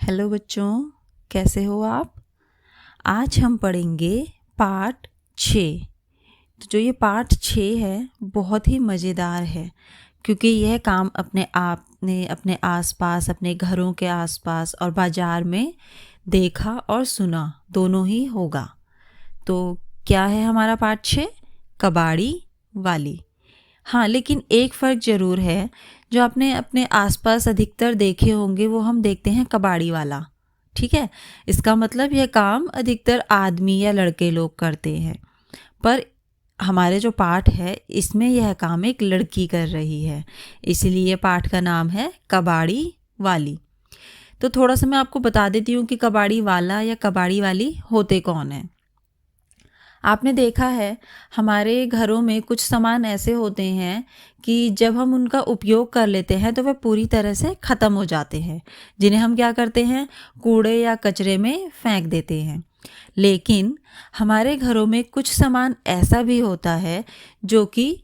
Hello बच्चों, कैसे हो आप। आज हम पढ़ेंगे पाठ 6। तो जो ये पाठ 6 है बहुत ही मज़ेदार है, क्योंकि यह काम अपने आसपास, अपने घरों के आसपास और बाज़ार में देखा और सुना दोनों ही होगा। तो क्या है हमारा पाठ 6? कबाड़ी वाली। हाँ, लेकिन एक फ़र्क ज़रूर है। जो आपने अपने आसपास अधिकतर देखे होंगे वो हम देखते हैं कबाड़ी वाला। ठीक है, इसका मतलब यह काम अधिकतर आदमी या लड़के लोग करते हैं, पर हमारे जो पाठ है इसमें यह काम एक लड़की कर रही है, इसीलिए पाठ का नाम है कबाड़ी वाली। तो थोड़ा सा मैं आपको बता देती हूँ कि कबाड़ी वाला या कबाड़ी वाली होते कौन है। आपने देखा है हमारे घरों में कुछ सामान ऐसे होते हैं कि जब हम उनका उपयोग कर लेते हैं तो वह पूरी तरह से ख़त्म हो जाते हैं, जिन्हें हम क्या करते हैं, कूड़े या कचरे में फेंक देते हैं। लेकिन हमारे घरों में कुछ सामान ऐसा भी होता है जो कि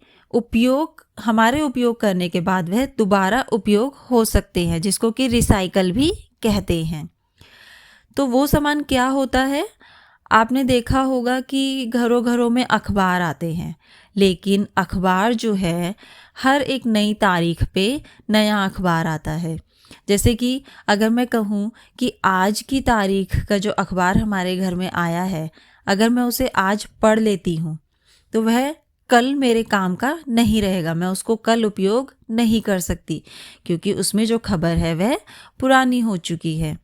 हमारे उपयोग करने के बाद वह दोबारा उपयोग हो सकते हैं, जिसको कि रिसाइकल भी कहते हैं। तो वो सामान क्या होता है? आपने देखा होगा कि घरों घरों में अखबार आते हैं, लेकिन अखबार जो है हर एक नई तारीख पे नया अखबार आता है। जैसे कि अगर मैं कहूँ कि आज की तारीख का जो अखबार हमारे घर में आया है, अगर मैं उसे आज पढ़ लेती हूँ तो वह कल मेरे काम का नहीं रहेगा, मैं उसको कल उपयोग नहीं कर सकती, क्योंकि उसमें जो खबर है वह पुरानी हो चुकी है।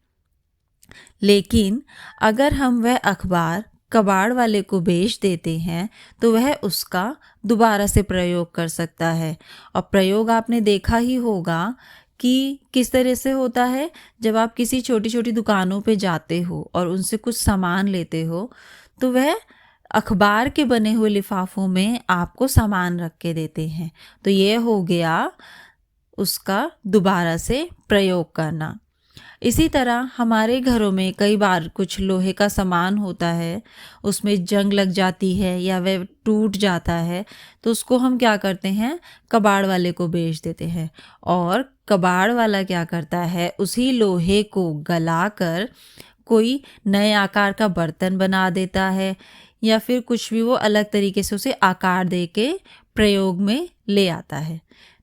लेकिन अगर हम वह अखबार कबाड़ वाले को बेच देते हैं तो वह उसका दोबारा से प्रयोग कर सकता है। और प्रयोग आपने देखा ही होगा कि किस तरह से होता है। जब आप किसी छोटी छोटी दुकानों पे जाते हो और उनसे कुछ सामान लेते हो तो वह अखबार के बने हुए लिफाफों में आपको सामान रख के देते हैं। तो ये हो गया उसका दोबारा से प्रयोग करना। इसी तरह हमारे घरों में कई बार कुछ लोहे का सामान होता है, उसमें जंग लग जाती है या वह टूट जाता है, तो उसको हम क्या करते हैं, कबाड़ वाले को बेच देते हैं। और कबाड़ वाला क्या करता है, उसी लोहे को गलाकर कोई नए आकार का बर्तन बना देता है, या फिर कुछ भी वो अलग तरीके से उसे आकार दे के प्रयोग में ले आता है।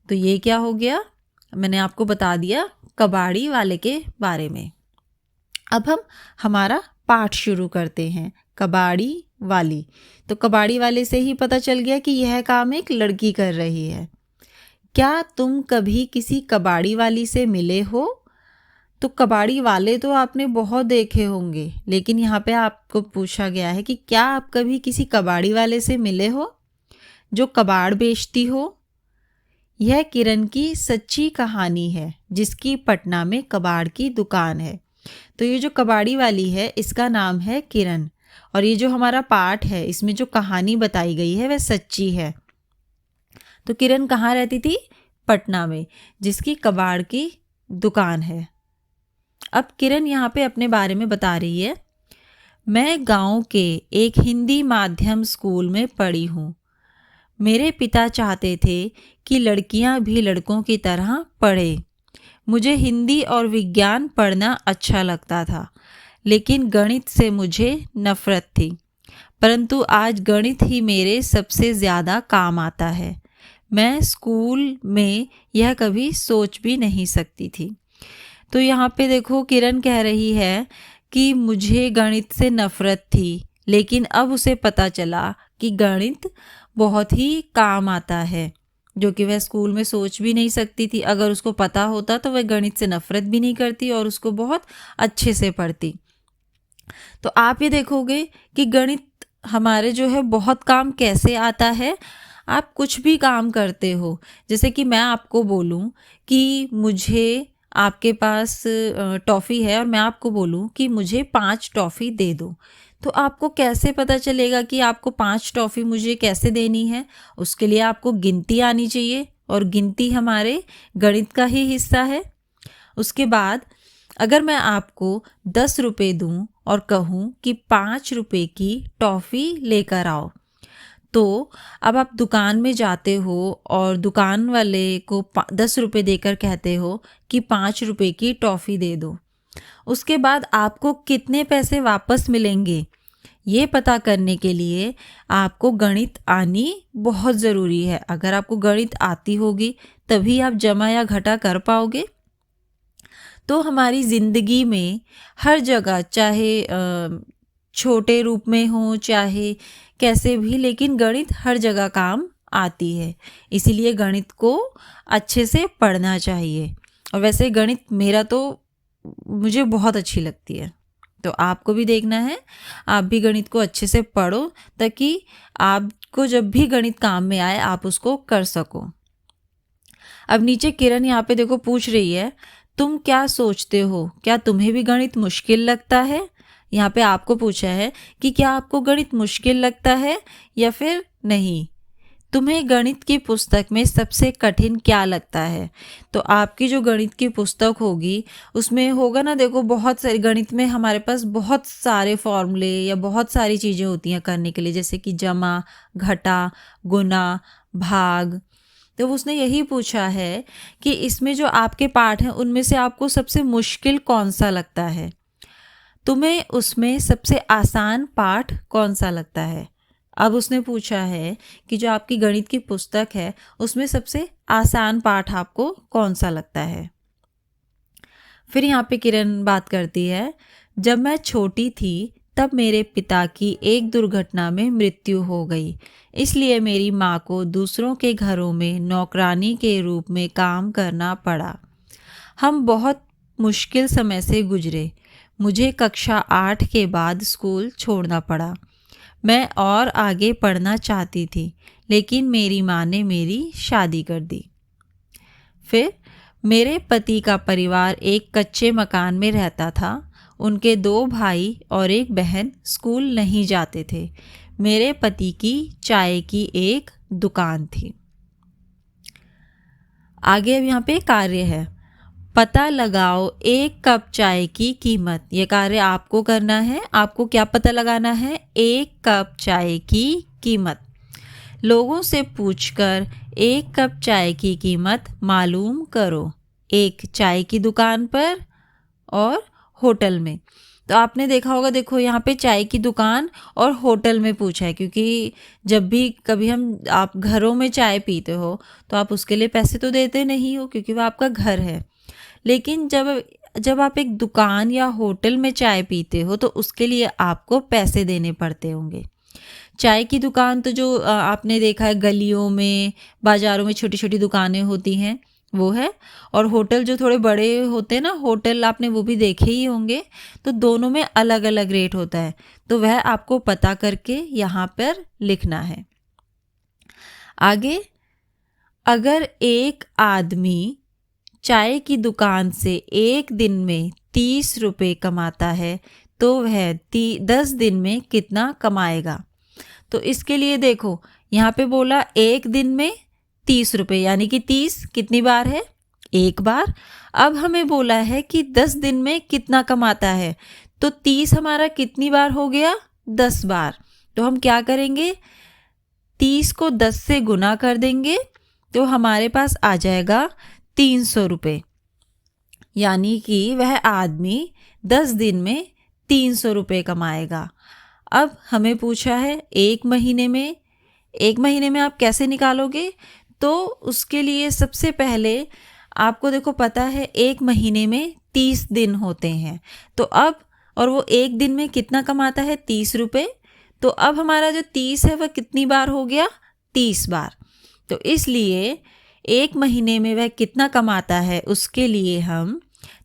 तो ये क्या हो गया, मैंने आपको बता दिया कबाड़ी वाले के बारे में। अब हम हमारा पाठ शुरू करते हैं, कबाड़ी वाली। तो कबाड़ी वाले से ही पता चल गया कि यह काम एक लड़की कर रही है। क्या तुम कभी किसी कबाड़ी वाली से मिले हो? तो कबाड़ी वाले तो आपने बहुत देखे होंगे, लेकिन यहाँ पे आपको पूछा गया है कि क्या आप कभी किसी कबाड़ी वाले से मिले हो जो कबाड़ बेचती हो? यह किरण की सच्ची कहानी है, जिसकी पटना में कबाड़ की दुकान है। तो ये जो कबाड़ी वाली है इसका नाम है किरण, और ये जो हमारा पाठ है इसमें जो कहानी बताई गई है वह सच्ची है। तो किरण कहाँ रहती थी? पटना में, जिसकी कबाड़ की दुकान है। अब किरण यहाँ पे अपने बारे में बता रही है। मैं गांव के एक हिंदी माध्यम स्कूल में पढ़ी हूँ। मेरे पिता चाहते थे कि लड़कियां भी लड़कों की तरह पढ़े। मुझे हिंदी और विज्ञान पढ़ना अच्छा लगता था, लेकिन गणित से मुझे नफरत थी। परंतु आज गणित ही मेरे सबसे ज़्यादा काम आता है। मैं स्कूल में यह कभी सोच भी नहीं सकती थी। तो यहाँ पे देखो किरण कह रही है कि मुझे गणित से नफरत थी, लेकिन अब उसे पता चला कि गणित बहुत ही काम आता है, जो कि वह स्कूल में सोच भी नहीं सकती थी। अगर उसको पता होता तो वह गणित से नफरत भी नहीं करती और उसको बहुत अच्छे से पढ़ती। तो आप ये देखोगे कि गणित हमारे जो है बहुत काम कैसे आता है। आप कुछ भी काम करते हो, जैसे कि मैं आपको बोलूं कि मुझे आपके पास टॉफ़ी है और मैं आपको बोलूं कि मुझे 5 टॉफ़ी दे दो, तो आपको कैसे पता चलेगा कि आपको 5 टॉफ़ी मुझे कैसे देनी है? उसके लिए आपको गिनती आनी चाहिए, और गिनती हमारे गणित का ही हिस्सा है। उसके बाद अगर मैं आपको 10 रुपये दूं और कहूं कि 5 रुपये की टॉफ़ी लेकर आओ, तो अब आप दुकान में जाते हो और दुकान वाले को 10 रुपये देकर कहते हो कि 5 रुपये की टॉफ़ी दे दो। उसके बाद आपको कितने पैसे वापस मिलेंगे, ये पता करने के लिए आपको गणित आनी बहुत ज़रूरी है। अगर आपको गणित आती होगी तभी आप जमा या घटा कर पाओगे। तो हमारी ज़िंदगी में हर जगह, चाहे छोटे रूप में हो चाहे कैसे भी, लेकिन गणित हर जगह काम आती है। इसीलिए गणित को अच्छे से पढ़ना चाहिए। और वैसे गणित मेरा तो मुझे बहुत अच्छी लगती है, तो आपको भी देखना है, आप भी गणित को अच्छे से पढ़ो ताकि आपको जब भी गणित काम में आए आप उसको कर सको। अब नीचे किरण यहाँ पे देखो पूछ रही है, तुम क्या सोचते हो, क्या तुम्हें भी गणित मुश्किल लगता है? यहाँ पे आपको पूछा है कि क्या आपको गणित मुश्किल लगता है या फिर नहीं। तुम्हें गणित की पुस्तक में सबसे कठिन क्या लगता है? तो आपकी जो गणित की पुस्तक होगी उसमें होगा ना, देखो बहुत सारे गणित में हमारे पास बहुत सारे फॉर्मूले या बहुत सारी चीज़ें होती हैं करने के लिए, जैसे कि जमा, घटा, गुना, भाग। तो उसने यही पूछा है कि इसमें जो आपके पाठ हैं उनमें से आपको सबसे मुश्किल कौन सा लगता है, तुम्हें उसमें सबसे आसान पाठ कौन सा लगता है। अब उसने पूछा है कि जो आपकी गणित की पुस्तक है उसमें सबसे आसान पाठ आपको कौन सा लगता है। फिर यहाँ पे किरण बात करती है, जब मैं छोटी थी तब मेरे पिता की एक दुर्घटना में मृत्यु हो गई, इसलिए मेरी माँ को दूसरों के घरों में नौकरानी के रूप में काम करना पड़ा। हम बहुत मुश्किल समय से गुजरे। मुझे कक्षा 8 के बाद स्कूल छोड़ना पड़ा। मैं और आगे पढ़ना चाहती थी, लेकिन मेरी माँ ने मेरी शादी कर दी। फिर मेरे पति का परिवार एक कच्चे मकान में रहता था। उनके 2 भाई और एक बहन स्कूल नहीं जाते थे। मेरे पति की चाय की एक दुकान थी। आगे अब यहाँ पे कार्य है, पता लगाओ 1 कप चाय की कीमत। ये कार्य आपको करना है। आपको क्या पता लगाना है? 1 कप चाय की कीमत। लोगों से पूछकर 1 कप चाय की कीमत मालूम करो, एक चाय की दुकान पर और होटल में। तो आपने देखा होगा, देखो यहाँ पे चाय की दुकान और होटल में पूछा है, क्योंकि जब भी कभी आप घरों में चाय पीते हो तो आप उसके लिए पैसे तो देते नहीं हो क्योंकि वो आपका घर है। लेकिन जब आप एक दुकान या होटल में चाय पीते हो तो उसके लिए आपको पैसे देने पड़ते होंगे। चाय की दुकान तो जो आपने देखा है गलियों में, बाज़ारों में छोटी छोटी दुकानें होती हैं वो है, और होटल जो थोड़े बड़े होते हैं ना, होटल आपने वो भी देखे ही होंगे। तो दोनों में अलग अलग रेट होता है, तो वह आपको पता करके यहाँ पर लिखना है। आगे, अगर एक आदमी चाय की दुकान से एक दिन में 30 रुपये कमाता है तो वह 10 दिन में कितना कमाएगा। तो इसके लिए देखो यहाँ पे बोला एक दिन में 30 रुपये, यानी कि 30 कितनी बार है? एक बार। अब हमें बोला है कि 10 दिन में कितना कमाता है, तो 30 हमारा कितनी बार हो गया? 10 बार। तो हम क्या करेंगे? 30 को 10 से गुना कर देंगे तो हमारे पास आ जाएगा 300 रुपये, यानी कि वह आदमी 10 दिन में 300 रुपये कमाएगा। अब हमें पूछा है एक महीने में आप कैसे निकालोगे? तो उसके लिए सबसे पहले आपको देखो पता है एक महीने में 30 दिन होते हैं, तो अब और वो एक दिन में कितना कमाता है? 30 रुपये। तो अब हमारा जो 30 है वह कितनी बार हो गया? 30 बार। तो इसलिए एक महीने में वह कितना कमाता है उसके लिए हम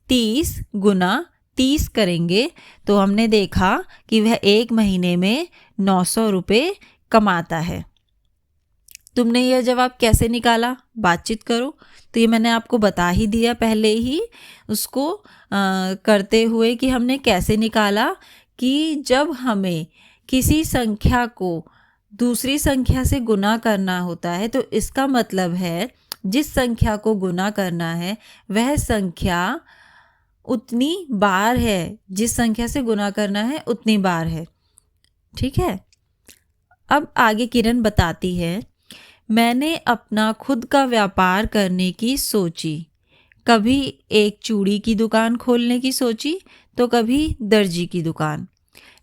30 गुना 30 करेंगे, तो हमने देखा कि वह एक महीने में 900 रुपये कमाता है। तुमने यह जवाब कैसे निकाला? बातचीत करो। तो ये मैंने आपको बता ही दिया पहले ही उसको करते हुए कि हमने कैसे निकाला, कि जब हमें किसी संख्या को दूसरी संख्या से गुना करना होता है तो इसका मतलब है जिस संख्या को गुना करना है वह संख्या उतनी बार है, जिस संख्या से गुना करना है उतनी बार है। ठीक है। अब आगे किरण बताती है, मैंने अपना खुद का व्यापार करने की सोची। कभी एक चूड़ी की दुकान खोलने की सोची तो कभी दर्जी की दुकान,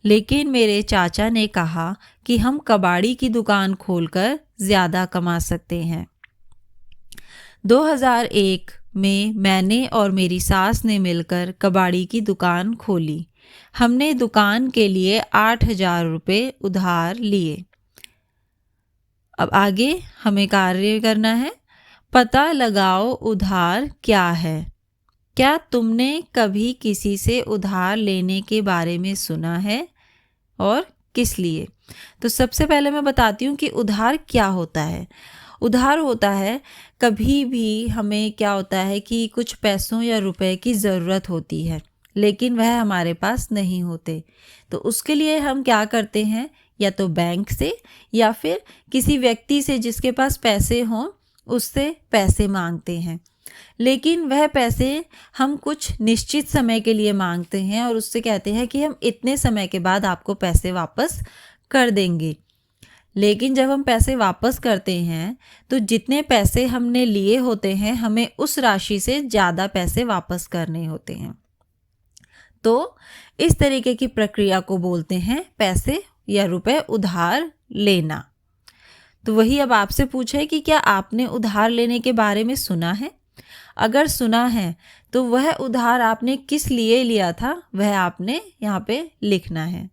लेकिन मेरे चाचा ने कहा कि हम कबाड़ी की दुकान खोलकर ज़्यादा कमा सकते हैं। 2001 में मैंने और मेरी सास ने मिलकर कबाड़ी की दुकान खोली। हमने दुकान के लिए 8,000 रुपये उधार लिए। अब आगे हमें कार्य करना है। पता लगाओ उधार क्या है। क्या तुमने कभी किसी से उधार लेने के बारे में सुना है और किस लिए? तो सबसे पहले मैं बताती हूँ कि उधार क्या होता है। उधार होता है, कभी भी हमें क्या होता है कि कुछ पैसों या रुपए की ज़रूरत होती है, लेकिन वह हमारे पास नहीं होते। तो उसके लिए हम क्या करते हैं, या तो बैंक से या फिर किसी व्यक्ति से जिसके पास पैसे हों उससे पैसे मांगते हैं। लेकिन वह पैसे हम कुछ निश्चित समय के लिए मांगते हैं और उससे कहते हैं कि हम इतने समय के बाद आपको पैसे वापस कर देंगे। लेकिन जब हम पैसे वापस करते हैं तो जितने पैसे हमने लिए होते हैं हमें उस राशि से ज़्यादा पैसे वापस करने होते हैं। तो इस तरीके की प्रक्रिया को बोलते हैं पैसे या रुपए उधार लेना। तो वही अब आपसे पूछे कि क्या आपने उधार लेने के बारे में सुना है? अगर सुना है तो वह उधार आपने किस लिए लिया था वह आपने यहाँ पे लिखना है।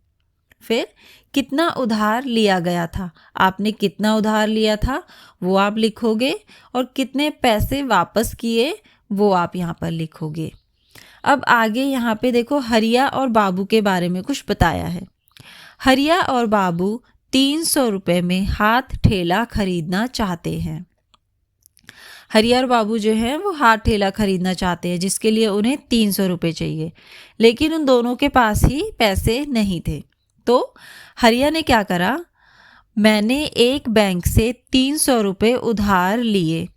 फिर कितना उधार लिया गया था, आपने कितना उधार लिया था वो आप लिखोगे, और कितने पैसे वापस किए वो आप यहाँ पर लिखोगे। अब आगे यहाँ पे देखो, हरिया और बाबू के बारे में कुछ बताया है। हरिया और बाबू 300 रुपये में हाथ ठेला खरीदना चाहते हैं। हरिया और बाबू जो हैं वो हाथ ठेला खरीदना चाहते हैं जिसके लिए उन्हें 300 रुपये चाहिए, लेकिन उन दोनों के पास ही पैसे नहीं थे। तो हरिया ने क्या करा, मैंने एक बैंक से 300 रुपये उधार लिए।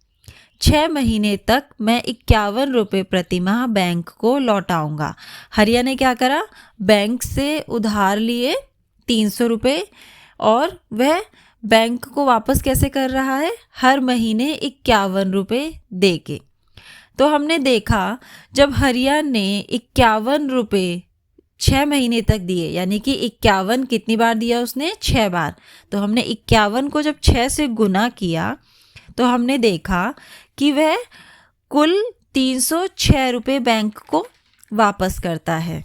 6 महीने तक मैं 51 रुपये प्रतिमाह बैंक को लौटाऊंगा। हरिया ने क्या करा, बैंक से उधार लिए 300 रुपये और वह बैंक को वापस कैसे कर रहा है, हर महीने 51 रुपये दे के। तो हमने देखा जब हरिया ने 51 रुपये 6 महीने तक दिए, यानी कि 51 कितनी बार दिया उसने, 6 बार। तो हमने 51 को जब 6 से गुना किया तो हमने देखा कि वह कुल 306 रुपये बैंक को वापस करता है।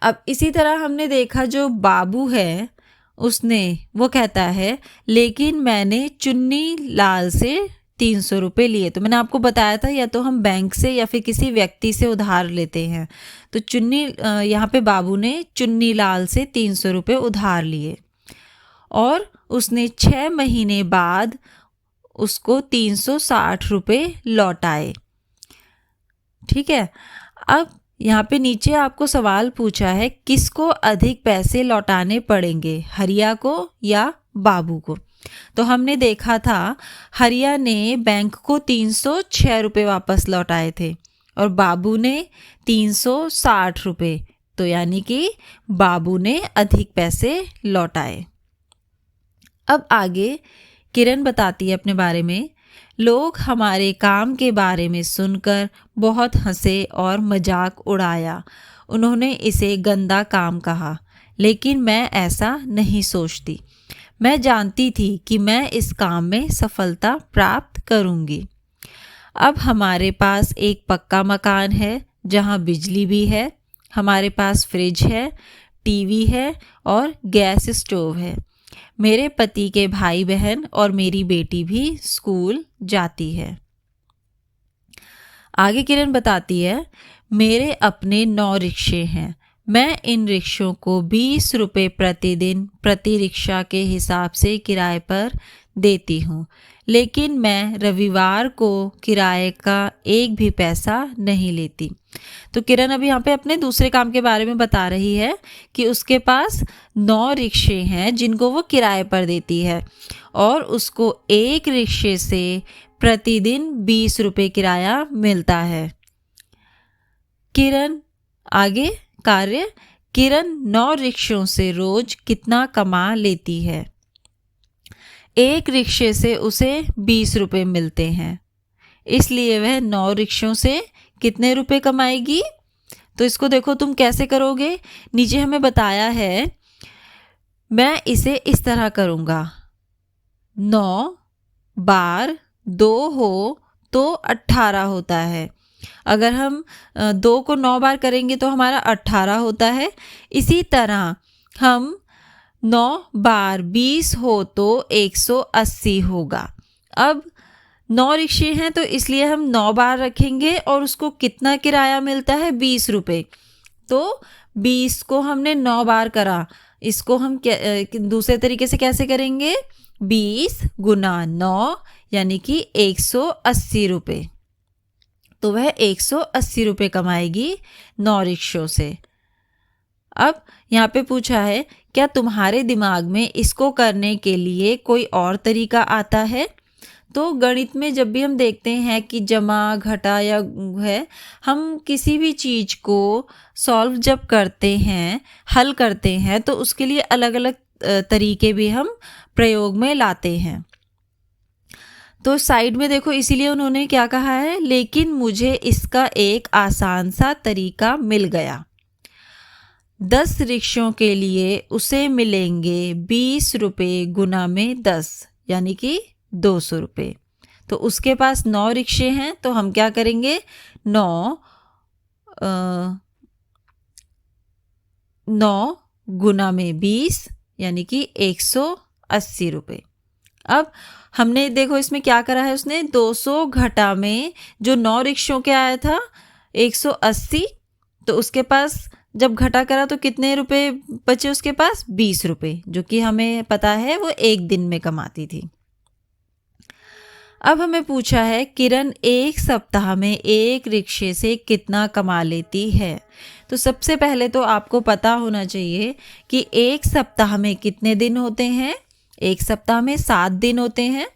अब इसी तरह हमने देखा जो बाबू है उसने, वो कहता है लेकिन मैंने चुन्नी लाल से 300 रुपये लिए। तो मैंने आपको बताया था या तो हम बैंक से या फिर किसी व्यक्ति से उधार लेते हैं। तो यहाँ पे बाबू ने चुन्नी लाल से 300 रुपये उधार लिए और उसने 6 महीने बाद उसको 360 रुपये लौटाए। ठीक है। अब यहाँ पे नीचे आपको सवाल पूछा है किसको अधिक पैसे लौटाने पड़ेंगे, हरिया को या बाबू को। तो हमने देखा था हरिया ने बैंक को 306 रुपये वापस लौटाए थे और बाबू ने 360 रुपये। तो यानी कि बाबू ने अधिक पैसे लौटाए। अब आगे किरण बताती है अपने बारे में। लोग हमारे काम के बारे में सुनकर बहुत हंसे और मजाक उड़ाया। उन्होंने इसे गंदा काम कहा, लेकिन मैं ऐसा नहीं सोचती। मैं जानती थी कि मैं इस काम में सफलता प्राप्त करूंगी। अब हमारे पास एक पक्का मकान है जहां बिजली भी है, हमारे पास फ्रिज है, टीवी है और गैस स्टोव है। मेरे पति के भाई बहन और मेरी बेटी भी स्कूल जाती है। आगे किरण बताती है मेरे अपने 9 रिक्शे हैं। मैं इन रिक्शों को 20 रुपये प्रतिदिन प्रति रिक्शा के हिसाब से किराए पर देती हूँ, लेकिन मैं रविवार को किराए का एक भी पैसा नहीं लेती। तो किरण अभी यहाँ पे अपने दूसरे काम के बारे में बता रही है कि उसके पास 9 रिक्शे हैं जिनको वो किराए पर देती है और उसको एक रिक्शे से प्रतिदिन 20 रुपये किराया मिलता है। किरण आगे कार्य, किरण 9 रिक्शों से रोज कितना कमा लेती है। एक रिक्शे से उसे 20 रुपये मिलते हैं। इसलिए वह 9 रिक्शों से कितने रुपए कमाएगी। तो इसको देखो तुम कैसे करोगे। नीचे हमें बताया है, मैं इसे इस तरह करूँगा, 9 बार 2 हो तो 18 होता है। अगर हम 2 को 9 बार करेंगे तो हमारा 18 होता है। इसी तरह हम 9 बार 20 हो तो 180 होगा। अब 9 रिक्शे हैं तो इसलिए हम 9 बार रखेंगे और उसको कितना किराया मिलता है, 20 रुपये। तो 20 को हमने 9 बार करा, इसको हम दूसरे तरीके से कैसे करेंगे, 20 गुना 9 यानी कि 180 रुपये। तो वह 180 रुपये कमाएगी 9 रिक्शों से। अब यहाँ पे पूछा है, क्या तुम्हारे दिमाग में इसको करने के लिए कोई और तरीका आता है। तो गणित में जब भी हम देखते हैं कि जमा घटा या है, हम किसी भी चीज़ को सॉल्व जब करते हैं, हल करते हैं, तो उसके लिए अलग अलग तरीके भी हम प्रयोग में लाते हैं। तो साइड में देखो, इसीलिए उन्होंने क्या कहा है, लेकिन मुझे इसका एक आसान सा तरीका मिल गया। 10 रिक्शों के लिए उसे मिलेंगे 20 रुपये गुना में 10 यानी कि 200 रुपये। तो उसके पास 9 रिक्शे हैं, तो हम क्या करेंगे, 9 गुना में 20 यानी कि 180 रुपये। अब हमने देखो इसमें क्या करा है, उसने 200 घटा में जो 9 रिक्शों के आया था 180, तो उसके पास जब घटा करा तो कितने रुपए बचे उसके पास, 20 रुपये, जो कि हमें पता है वो एक दिन में कमाती थी। अब हमें पूछा है, किरण एक सप्ताह में एक रिक्शे से कितना कमा लेती है। तो सबसे पहले तो आपको पता होना चाहिए कि एक सप्ताह में कितने दिन होते हैं। एक सप्ताह में 7 दिन होते हैं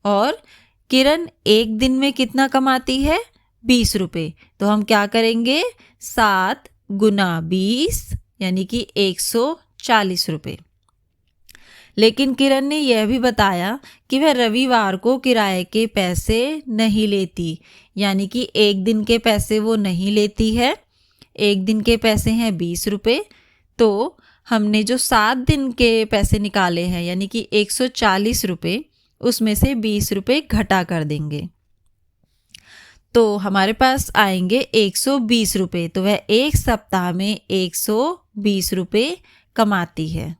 और किरण एक दिन में कितना कमाती है, 20 रुपये। तो हम क्या करेंगे, 7 गुना 20 यानी कि 140 रुपये। लेकिन किरण ने यह भी बताया कि वह रविवार को किराए के पैसे नहीं लेती, यानी कि एक दिन के पैसे वो नहीं लेती है। एक दिन के पैसे हैं 20 रुपये, तो हमने जो 7 दिन के पैसे निकाले हैं यानी कि 140 रुपये, उसमें से 20 रुपये घटा कर देंगे तो हमारे पास आएंगे 120 रुपये। तो वह एक सप्ताह में 120 रुपये कमाती है।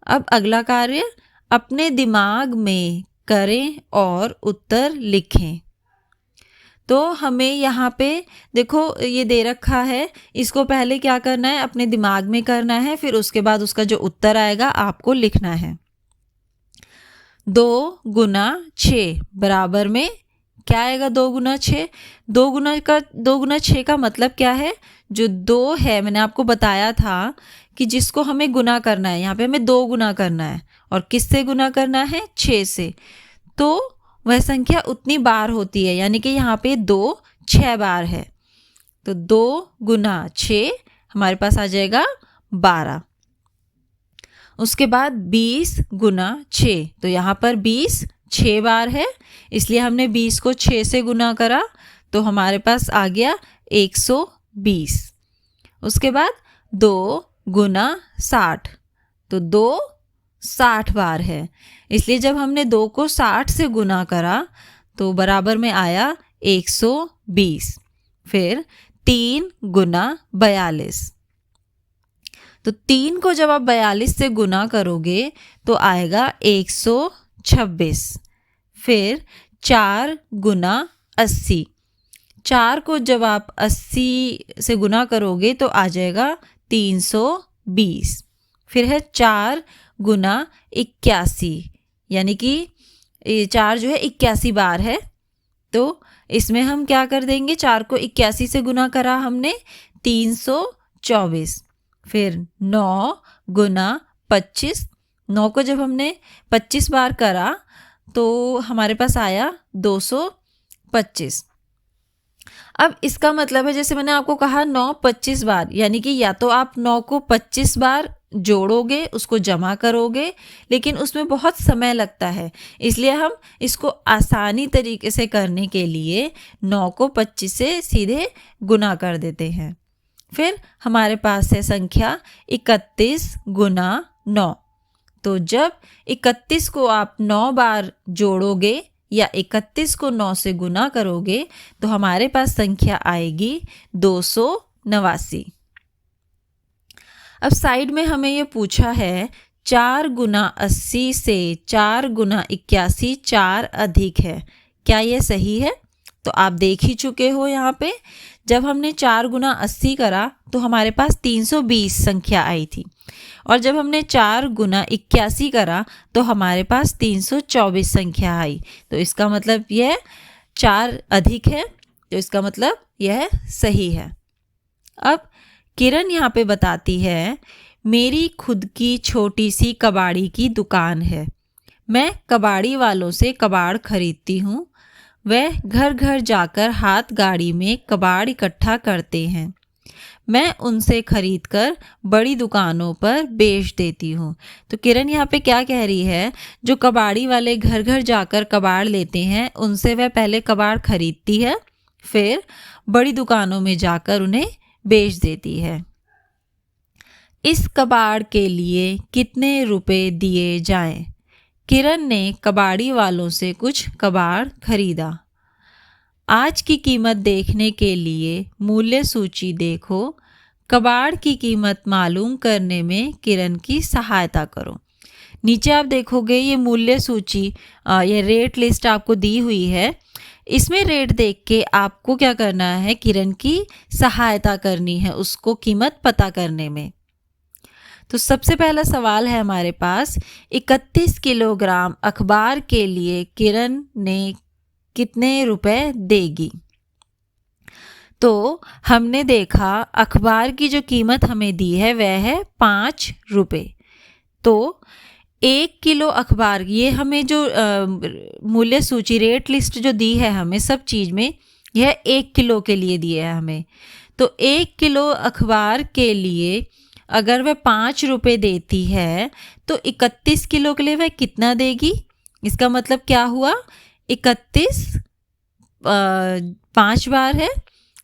अब अगला कार्य, अपने दिमाग में करें और उत्तर लिखें। तो हमें यहाँ पे देखो ये दे रखा है, इसको पहले क्या करना है, अपने दिमाग में करना है, फिर उसके बाद उसका जो उत्तर आएगा आपको लिखना है। 2 गुना 6 बराबर में क्या आएगा, 2 गुना 6। 2 गुना 6 का मतलब क्या है, जो 2 है, मैंने आपको बताया था कि जिसको हमें गुना करना है, यहाँ पे हमें 2 गुना करना है और किससे गुना करना है, 6 से। तो वह संख्या उतनी बार होती है, यानी कि यहाँ पे 2 6 बार है। तो 2 गुना 6 हमारे पास आ जाएगा 12। उसके बाद 20 गुना 6, तो यहाँ पर 20 6 बार है, इसलिए हमने 20 को 6 से गुना करा तो हमारे पास आ गया 120। उसके बाद 2 गुना 60, तो 2 60 बार है, इसलिए जब हमने 2 को 60 से गुना करा तो बराबर में आया 120। फिर 3 गुना 42, तो 3 को जब आप 42 से गुना करोगे तो आएगा 126। फिर 4 गुना 80, 4 को जब आप 80 से गुना करोगे तो आ जाएगा 320। फिर है 4 गुना 81, यानी कि 4 जो है 81 बार है, तो इसमें हम क्या कर देंगे, 4 को 81 से गुना करा हमने, 324। फिर 9 गुना 25, 9 को जब हमने 25 बार करा तो हमारे पास आया 225। अब इसका मतलब है, जैसे मैंने आपको कहा 9 25 बार, यानी कि या तो आप 9 को 25 बार जोड़ोगे, उसको जमा करोगे, लेकिन उसमें बहुत समय लगता है। इसलिए हम इसको आसानी तरीके से करने के लिए 9 को 25 से सीधे गुना कर देते हैं। फिर हमारे पास है संख्या 31 गुना 9। तो जब 31 को आप 9 बार जोड़ोगे या 31 को 9 से गुना करोगे तो हमारे पास संख्या आएगी 289। अब साइड में हमें ये पूछा है 4 गुना 80 से 4 गुना 81 4 अधिक है, क्या ये सही है? तो आप देख ही चुके हो यहाँ पे जब हमने 4 गुना 80 करा तो हमारे पास 320 संख्या आई थी, और जब हमने 4 गुना 81 करा तो हमारे पास 324 संख्या आई। तो इसका मतलब यह 4 अधिक है, तो इसका मतलब यह सही है। अब किरण यहाँ पे बताती है मेरी खुद की छोटी सी कबाड़ी की दुकान है। मैं कबाड़ी वालों से कबाड़ खरीदती हूँ। वह घर घर जाकर हाथ गाड़ी में कबाड़ इकट्ठा करते हैं। मैं उनसे खरीदकर बड़ी दुकानों पर बेच देती हूँ। तो किरण यहाँ पे क्या कह रही है, जो कबाड़ी वाले घर घर जाकर कबाड़ लेते हैं उनसे वह पहले कबाड़ खरीदती है, फिर बड़ी दुकानों में जाकर उन्हें बेच देती है। इस कबाड़ के लिए कितने रुपए दिए जाएं? किरण ने कबाड़ी वालों से कुछ कबाड़ खरीदा। आज की कीमत देखने के लिए मूल्य सूची देखो। कबाड़ की कीमत मालूम करने में किरण की सहायता करो। नीचे आप देखोगे ये मूल्य सूची, ये रेट लिस्ट आपको दी हुई है। इसमें रेट देख के आपको क्या करना है, किरण की सहायता करनी है उसको कीमत पता करने में। तो सबसे पहला सवाल है हमारे पास, 31 किलोग्राम अखबार के लिए किरण ने कितने रुपए देगी? तो हमने देखा अखबार की जो कीमत हमें दी है वह है 5 रुपये। तो 1 किलो अखबार, ये हमें जो मूल्य सूची रेट लिस्ट जो दी है हमें सब चीज़ में, यह 1 किलो के लिए दी है हमें। तो 1 किलो अखबार के लिए अगर वह 5 रुपये देती है तो 31 किलो के लिए वह कितना देगी? इसका मतलब क्या हुआ, 31 5 बार है,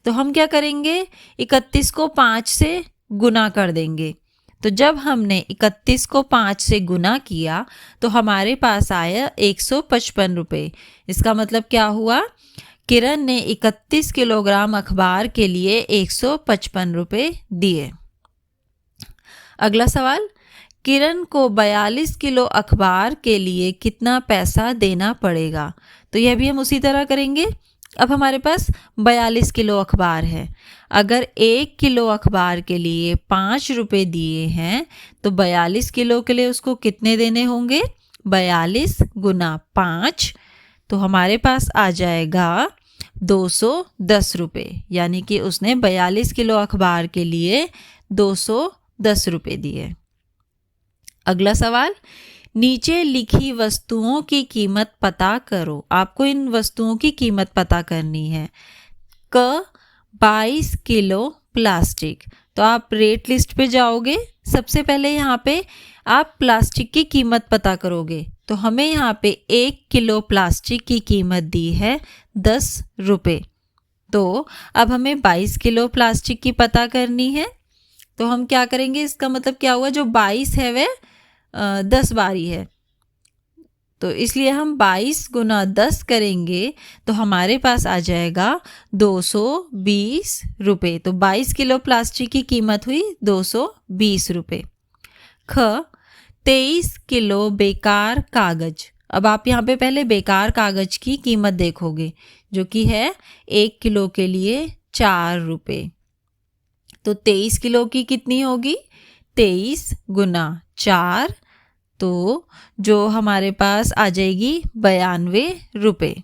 तो हम क्या करेंगे 31 को 5 से गुना कर देंगे। तो जब हमने 31 को 5 से गुना किया तो हमारे पास आया 155 रुपये। इसका मतलब क्या हुआ, किरण ने 31 किलोग्राम अखबार के लिए 155 रुपये दिए। अगला सवाल, किरण को 42 किलो अखबार के लिए कितना पैसा देना पड़ेगा? तो यह भी हम उसी तरह करेंगे। अब हमारे पास 42 किलो अखबार है। अगर 1 किलो अखबार के लिए 5 रुपये दिए हैं तो 42 किलो के लिए उसको कितने देने होंगे? 42 गुना 5, तो हमारे पास आ जाएगा 210 रुपये। यानी कि उसने 42 किलो अखबार के लिए 210 रुपये दिए। अगला सवाल, नीचे लिखी वस्तुओं की कीमत पता करो। आपको इन वस्तुओं की कीमत पता करनी है। क 22 किलो प्लास्टिक। तो आप रेट लिस्ट पे जाओगे, सबसे पहले यहाँ पे आप प्लास्टिक की कीमत पता करोगे। तो हमें यहाँ पे 1 किलो प्लास्टिक की कीमत दी है 10 रुपये। तो अब हमें 22 किलो प्लास्टिक की पता करनी है। तो हम क्या करेंगे, इसका मतलब क्या हुआ, जो 22 है वह 10 बारी है, तो इसलिए हम 22 गुना 10 करेंगे तो हमारे पास आ जाएगा 220 रुपये। तो 22 किलो प्लास्टिक की कीमत हुई 220 रुपये। ख 23 किलो बेकार कागज। अब आप यहाँ पे पहले बेकार कागज की कीमत देखोगे जो कि है 1 किलो के लिए 4 रुपये। तो 23 किलो की कितनी होगी, 23 गुना 4, तो जो हमारे पास आ जाएगी 92 रुपये।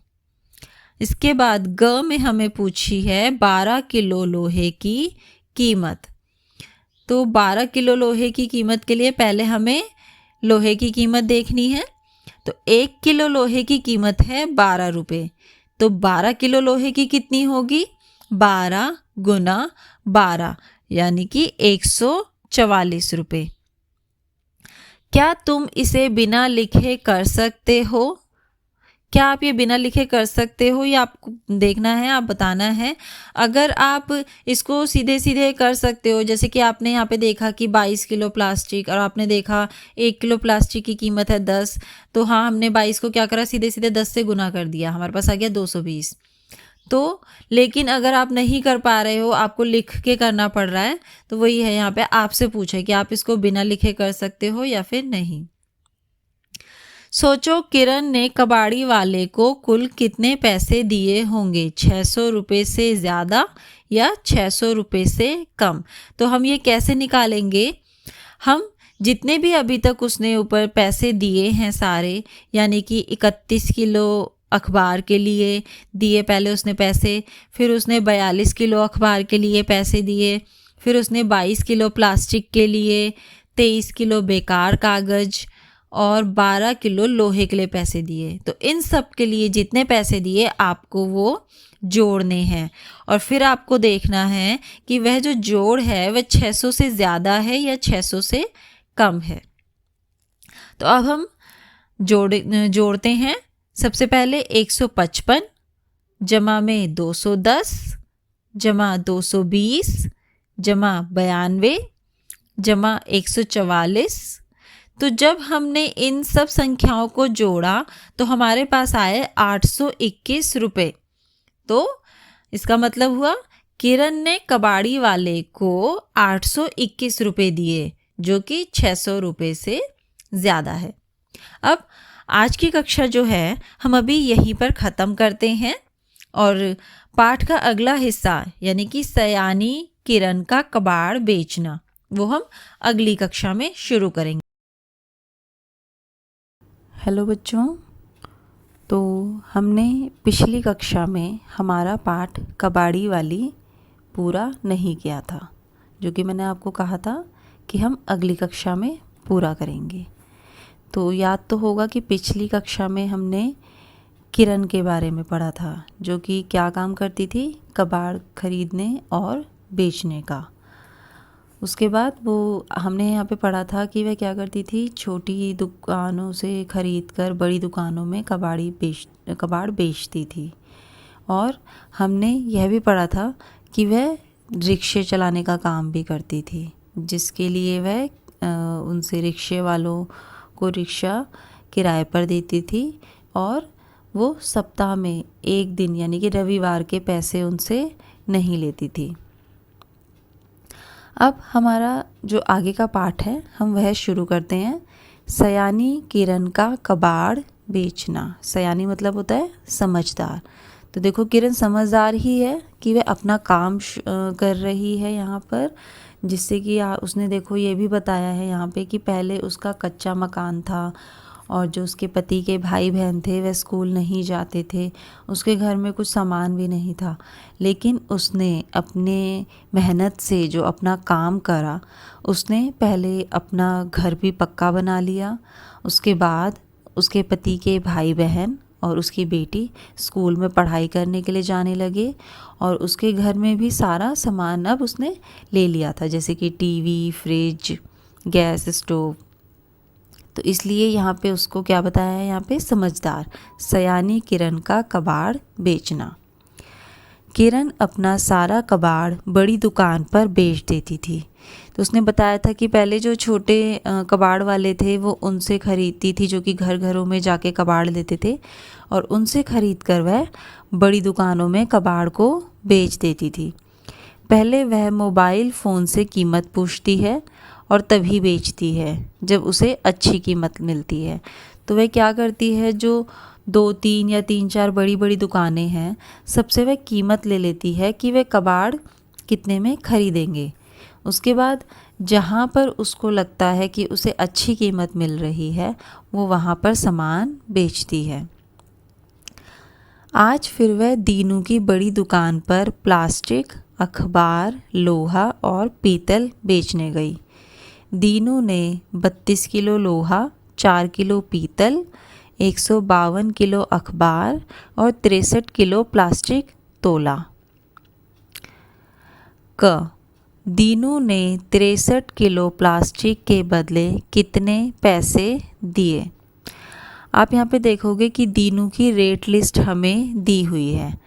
इसके बाद ग में हमें पूछी है 12 किलो लोहे की कीमत। तो 12 किलो लोहे की कीमत के लिए पहले हमें लोहे की कीमत देखनी है। तो 1 किलो लोहे की कीमत है 12 रुपये। तो 12 किलो लोहे की कितनी होगी, 12 गुना 12 यानी कि 144 रुपये। क्या तुम इसे बिना लिखे कर सकते हो? क्या आप ये बिना लिखे कर सकते हो? ये आपको देखना है, आप बताना है। अगर आप इसको सीधे सीधे कर सकते हो, जैसे कि आपने यहाँ पे देखा कि 22 किलो प्लास्टिक और आपने देखा 1 किलो प्लास्टिक की कीमत है 10, तो हाँ हमने 22 को क्या करा, सीधे सीधे 10 से गुना कर दिया, हमारे पास आ गया 220। तो लेकिन अगर आप नहीं कर पा रहे हो, आपको लिख के करना पड़ रहा है, तो वही है यहाँ पे आपसे पूछे कि आप इसको बिना लिखे कर सकते हो या फिर नहीं। सोचो किरण ने कबाड़ी वाले को कुल कितने पैसे दिए होंगे, 600 रुपये से ज़्यादा या 600 रुपये से कम। तो हम ये कैसे निकालेंगे, हम जितने भी अभी तक उसने ऊपर पैसे दिए हैं सारे, यानी कि 31 किलो अखबार के लिए दिए पहले उसने पैसे, फिर उसने 42 किलो अखबार के लिए पैसे दिए, फिर उसने 22 किलो प्लास्टिक के लिए, 23 किलो बेकार कागज़ और 12 किलो लोहे के लिए पैसे दिए। तो इन सब के लिए जितने पैसे दिए आपको वो जोड़ने हैं और फिर आपको देखना है कि वह जो जोड़ है वह 600 से ज़्यादा है या 600 से कम है। तो अब हम जोड़ते हैं। सबसे पहले 155 जमा में 210 जमा 220 जमा 92 जमा 144। तो जब हमने इन सब संख्याओं को जोड़ा तो हमारे पास आए 821 रुपये। तो इसका मतलब हुआ किरण ने कबाड़ी वाले को 821 रुपये दिए, जो कि 600 रुपये से ज़्यादा है। अब आज की कक्षा जो है हम अभी यहीं पर ख़त्म करते हैं और पाठ का अगला हिस्सा यानी कि सयानी किरण का कबाड़ बेचना, वो हम अगली कक्षा में शुरू करेंगे। हेलो बच्चों, तो हमने पिछली कक्षा में हमारा पाठ कबाड़ी वाली पूरा नहीं किया था, जो कि मैंने आपको कहा था कि हम अगली कक्षा में पूरा करेंगे। तो याद तो होगा कि पिछली कक्षा में हमने किरण के बारे में पढ़ा था, जो कि क्या काम करती थी, कबाड़ खरीदने और बेचने का। उसके बाद वो हमने यहाँ पे पढ़ा था कि वह क्या करती थी, छोटी दुकानों से ख़रीद कर बड़ी दुकानों में कबाड़ बेचती थी। और हमने यह भी पढ़ा था कि वह रिक्शे चलाने का काम भी करती थी, जिसके लिए वह उनसे रिक्शे वालों को रिक्शा किराए पर देती थी और वो सप्ताह में एक दिन यानी कि रविवार के पैसे उनसे नहीं लेती थी। अब हमारा जो आगे का पाठ है हम वह शुरू करते हैं। सयानी किरण का कबाड़ बेचना। सयानी मतलब होता है समझदार। तो देखो किरण समझदार ही है कि वह अपना काम कर रही है यहाँ पर, जिससे कि उसने देखो ये भी बताया है यहाँ पे कि पहले उसका कच्चा मकान था और जो उसके पति के भाई बहन थे वह स्कूल नहीं जाते थे, उसके घर में कुछ सामान भी नहीं था, लेकिन उसने अपने मेहनत से जो अपना काम करा, उसने पहले अपना घर भी पक्का बना लिया। उसके बाद उसके पति के भाई बहन और उसकी बेटी स्कूल में पढ़ाई करने के लिए जाने लगे और उसके घर में भी सारा सामान अब उसने ले लिया था, जैसे कि टीवी, फ्रिज, गैस स्टोव। तो इसलिए यहाँ पे उसको क्या बताया है, यहाँ पे समझदार। सयानी किरण का कबाड़ बेचना। किरण अपना सारा कबाड़ बड़ी दुकान पर बेच देती थी। तो उसने बताया था कि पहले जो छोटे कबाड़ वाले थे वो उनसे ख़रीदती थी, जो कि घर घरों में जाके कबाड़ लेते थे और उनसे ख़रीद कर वह बड़ी दुकानों में कबाड़ को बेच देती थी। पहले वह मोबाइल फ़ोन से कीमत पूछती है और तभी बेचती है जब उसे अच्छी कीमत मिलती है। तो वह क्या करती है, जो 2-3 या 3-4 बड़ी बड़ी दुकानें हैं, सबसे वह कीमत ले लेती है कि वे कबाड़ कितने में ख़रीदेंगे। उसके बाद जहाँ पर उसको लगता है कि उसे अच्छी कीमत मिल रही है, वो वहाँ पर सामान बेचती है। आज फिर वह दीनू की बड़ी दुकान पर प्लास्टिक, अखबार, लोहा और पीतल बेचने गई। दीनू ने 32 किलो लोहा, 4 किलो पीतल, 152 किलो अखबार और 63 किलो प्लास्टिक तोला। क दीनू ने 63 किलो प्लास्टिक के बदले कितने पैसे दिए। आप यहाँ पे देखोगे कि दीनू की रेट लिस्ट हमें दी हुई है,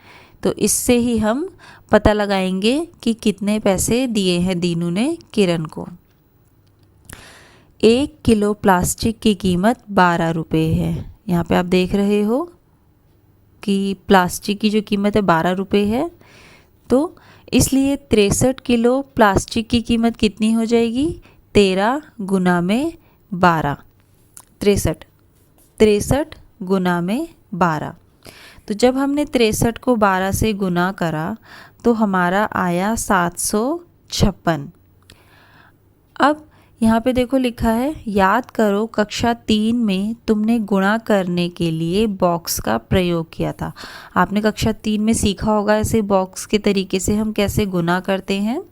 तो इससे ही हम पता लगाएंगे कि कितने पैसे दिए हैं दीनू ने किरण को। 1 किलो प्लास्टिक की कीमत 12 रुपये है। यहाँ पे आप देख रहे हो कि प्लास्टिक की जो कीमत है 12 रुपये है, तो इसलिए 63 किलो प्लास्टिक की कीमत कितनी हो जाएगी? 13 गुना में 12, 63 गुना में 12। तो जब हमने 63 को 12 से गुना करा तो हमारा आया 756। अब यहाँ पे देखो लिखा है, याद करो कक्षा 3 में तुमने गुणा करने के लिए बॉक्स का प्रयोग किया था। आपने कक्षा 3 में सीखा होगा ऐसे बॉक्स के तरीके से हम कैसे गुणा करते हैं।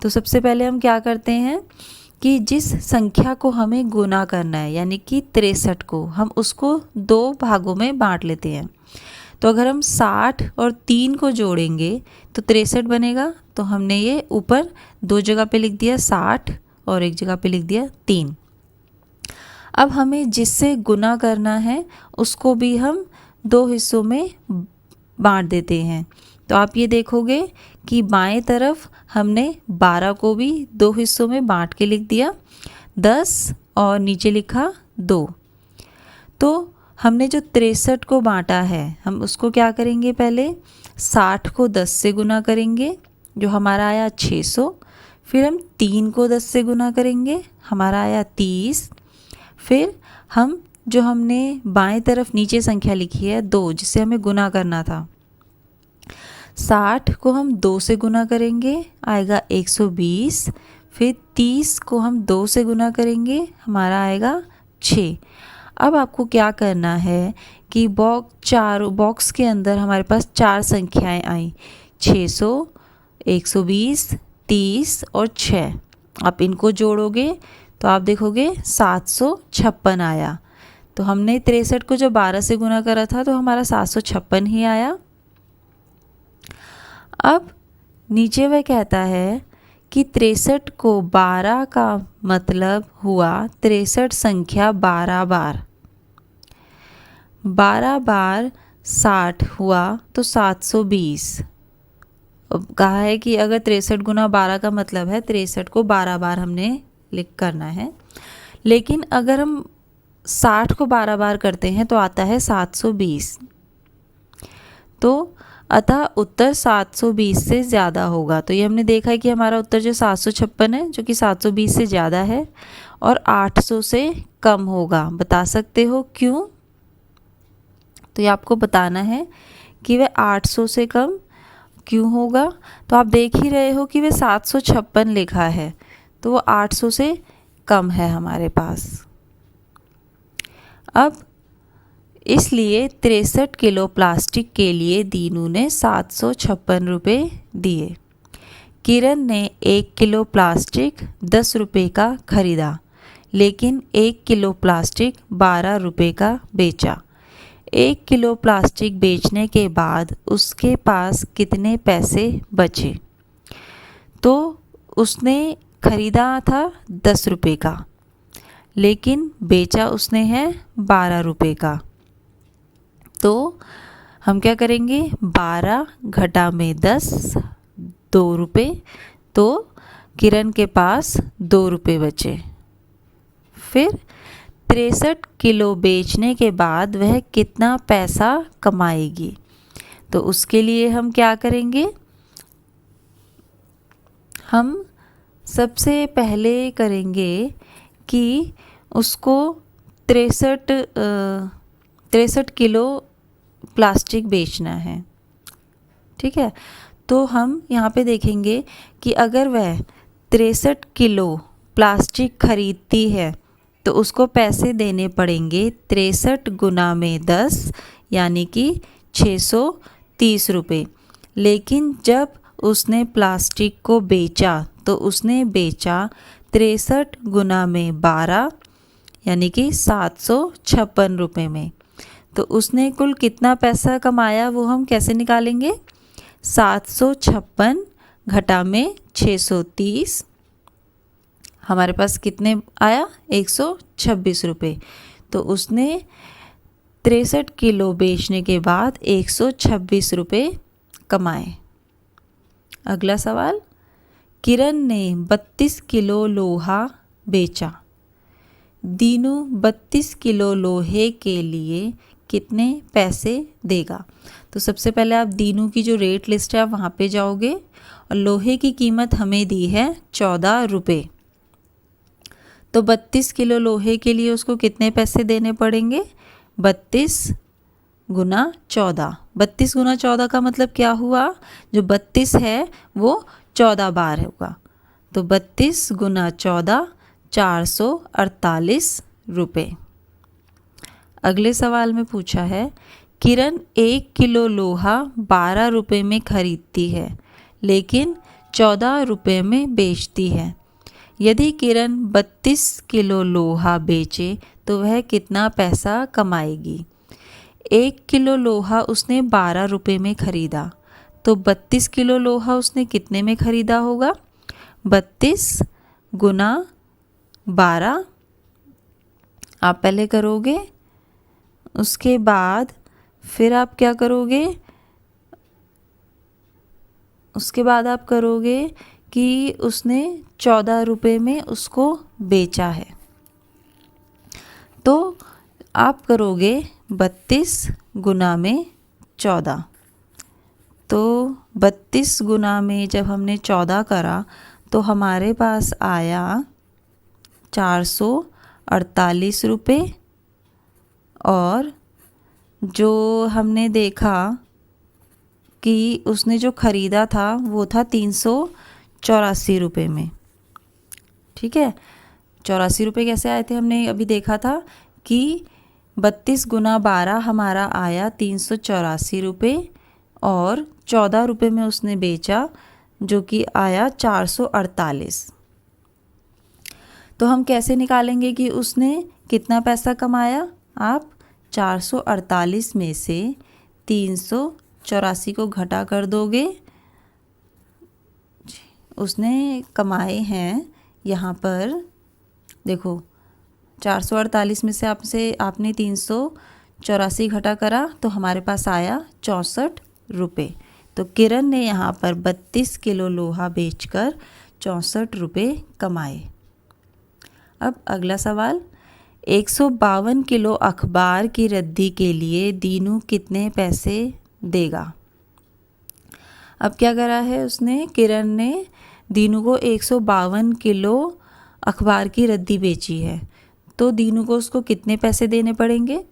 तो सबसे पहले हम क्या करते हैं कि जिस संख्या को हमें गुणा करना है, यानी कि 63 को, हम उसको 2 भागों में बांट लेते हैं। तो अगर हम 60 और 3 को जोड़ेंगे तो 63 बनेगा। तो हमने ये ऊपर 2 जगह पे लिख दिया 60 और 1 जगह पे लिख दिया 3। अब हमें जिससे गुना करना है उसको भी हम 2 हिस्सों में बांट देते हैं। तो आप ये देखोगे कि बाएं तरफ हमने 12 को भी 2 हिस्सों में बांट के लिख दिया 10 और नीचे लिखा 2। तो हमने जो 63 को बांटा है हम उसको क्या करेंगे, पहले 60 को 10 से गुना करेंगे जो हमारा आया 600। फिर हम 3 को 10 से गुना करेंगे, हमारा आया 30। फिर हम जो हमने बाएं तरफ नीचे संख्या लिखी है 2, जिसे हमें गुना करना था, 60 को हम 2 से गुना करेंगे, आएगा 120। फिर 30 को हम 2 से गुना करेंगे, हमारा आएगा 6। अब आपको क्या करना है कि बॉक्स के अंदर हमारे पास 4 संख्याएं आई, 600, 120, 30 और 6। आप इनको जोड़ोगे तो आप देखोगे 756 आया। तो हमने 63 को जो 12 से गुना करा था तो हमारा 756 ही आया। अब नीचे वह कहता है कि 63 को 12 का मतलब हुआ 63 संख्या 12 बार, 12 बार 60 हुआ तो 720। अब कहा है कि अगर 63 गुना 12 का मतलब है 63 को 12 बार हमने लिख करना है, लेकिन अगर हम 60 को 12 बार करते हैं तो आता है 720। तो अतः उत्तर 720 से ज़्यादा होगा। तो ये हमने देखा है कि हमारा उत्तर जो 756 है जो कि 720 से ज़्यादा है और 800 से कम होगा। बता सकते हो क्यों? तो ये आपको बताना है कि वह 800 से कम क्यों होगा। तो आप देख ही रहे हो कि वह 756 लिखा है, तो वो 800 से कम है हमारे पास। अब इसलिए 63 किलो प्लास्टिक के लिए दीनू ने 756 रुपये दिए। किरण ने 1 किलो प्लास्टिक 10 रुपये का खरीदा, लेकिन 1 किलो प्लास्टिक 12 रुपये का बेचा। 1 किलो प्लास्टिक बेचने के बाद उसके पास कितने पैसे बचे? तो उसने खरीदा था 10 रुपये का, लेकिन बेचा उसने है 12 रुपये का। तो हम क्या करेंगे, 12 घटा में 10, 2 रुपये। तो किरण के पास 2 रुपये बचे। फिर 63 किलो बेचने के बाद वह कितना पैसा कमाएगी? तो उसके लिए हम क्या करेंगे, हम सबसे पहले करेंगे कि उसको 63 किलो प्लास्टिक बेचना है। ठीक है, तो हम यहाँ पे देखेंगे कि अगर वह 63 किलो प्लास्टिक खरीदती है तो उसको पैसे देने पड़ेंगे 63 गुना में 10 यानी कि 630 रुपये। लेकिन जब उसने प्लास्टिक को बेचा तो उसने बेचा 63 गुना में 12 यानी कि 756 रुपये में। तो उसने कुल कितना पैसा कमाया वो हम कैसे निकालेंगे, 756 घटा में 630, हमारे पास कितने आया 126 रुपये। तो उसने 63 किलो बेचने के बाद 126 रुपये कमाए। अगला सवाल, किरण ने 32 किलो लोहा बेचा। दीनू 32 किलो लोहे के लिए कितने पैसे देगा? तो सबसे पहले आप दीनू की जो रेट लिस्ट है आप वहाँ पे जाओगे और लोहे की कीमत हमें दी है 14 रुपये। तो 32 किलो लोहे के लिए उसको कितने पैसे देने पड़ेंगे? 32 गुना 14। 32 गुना 14 का मतलब क्या हुआ? जो 32 है वो 14 बार होगा। तो 32 गुना 14 448 रुपये। अगले सवाल में पूछा है, किरण 1 किलो लोहा 12 रुपये में खरीदती है लेकिन 14 रुपये में बेचती है। यदि किरण 32 किलो लोहा बेचे तो वह कितना पैसा कमाएगी? 1 किलो लोहा उसने 12 रुपये में ख़रीदा, तो 32 किलो लोहा उसने कितने में ख़रीदा होगा? 32 गुना 12 आप पहले करोगे, उसके बाद फिर आप क्या करोगे? उसके बाद आप करोगे कि उसने 14 रुपये में उसको बेचा है, तो आप करोगे 32 गुना में 14। तो 32 गुना में जब हमने 14 करा तो हमारे पास आया 448 रुपये। और जो हमने देखा कि उसने जो ख़रीदा था वो था 384 रुपये में। ठीक है, 84 रुपये कैसे आए थे? हमने अभी देखा था कि 32 गुना 12 हमारा आया 384 रुपये और 14 रुपये में उसने बेचा जो कि आया 448। तो हम कैसे निकालेंगे कि उसने कितना पैसा कमाया? आप 448 में से 384 को घटा कर दोगे। उसने कमाए हैं यहाँ पर देखो 448 में से आपने 384 घटा करा तो हमारे पास आया 64 रुपये। तो किरण ने यहाँ पर 32 किलो लोहा बेचकर 64 रुपये कमाए। अब अगला सवाल, 152 किलो अखबार की रद्दी के लिए दीनू कितने पैसे देगा? अब क्या करा है उसने? किरण ने दीनू को 152 किलो अखबार की रद्दी बेची है, तो दीनू को उसको कितने पैसे देने पड़ेंगे?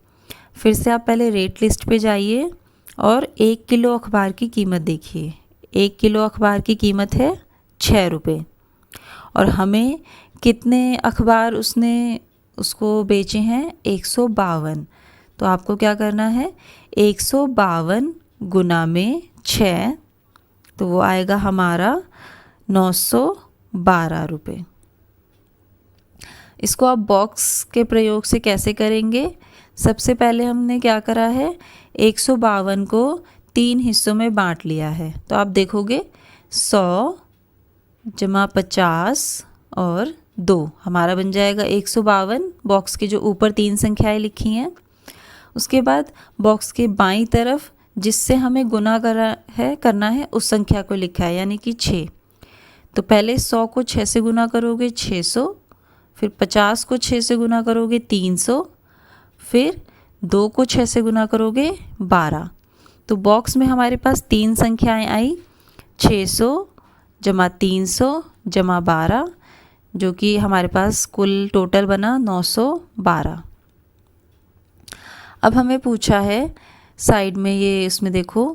फिर से आप पहले रेट लिस्ट पे जाइए और 1 किलो अखबार की कीमत देखिए। 1 किलो अखबार की कीमत है 6 रुपये और हमें कितने अखबार उसने उसको बेचे हैं? 152। तो आपको क्या करना है? 152 गुना में 6, तो वो आएगा हमारा 912 रुपये। इसको आप बॉक्स के प्रयोग से कैसे करेंगे? सबसे पहले हमने क्या करा है? 152 को 3 हिस्सों में बांट लिया है। तो आप देखोगे 100 जमा 50 और 2 हमारा बन जाएगा 152। बॉक्स के जो ऊपर 3 संख्याएं लिखी हैं, उसके बाद बॉक्स के बाईं तरफ जिससे हमें गुना करना है उस संख्या को लिखा है, यानी कि 6। तो पहले 100 को 6 से गुना करोगे 600, फिर 50 को 6 से गुना करोगे 300, फिर 2 को 6 से गुना करोगे 12। तो बॉक्स में हमारे पास 3 संख्याएं आई, 600 जमा 300 जमा 12, जो कि हमारे पास कुल टोटल बना 912। अब हमें पूछा है साइड में ये इसमें देखो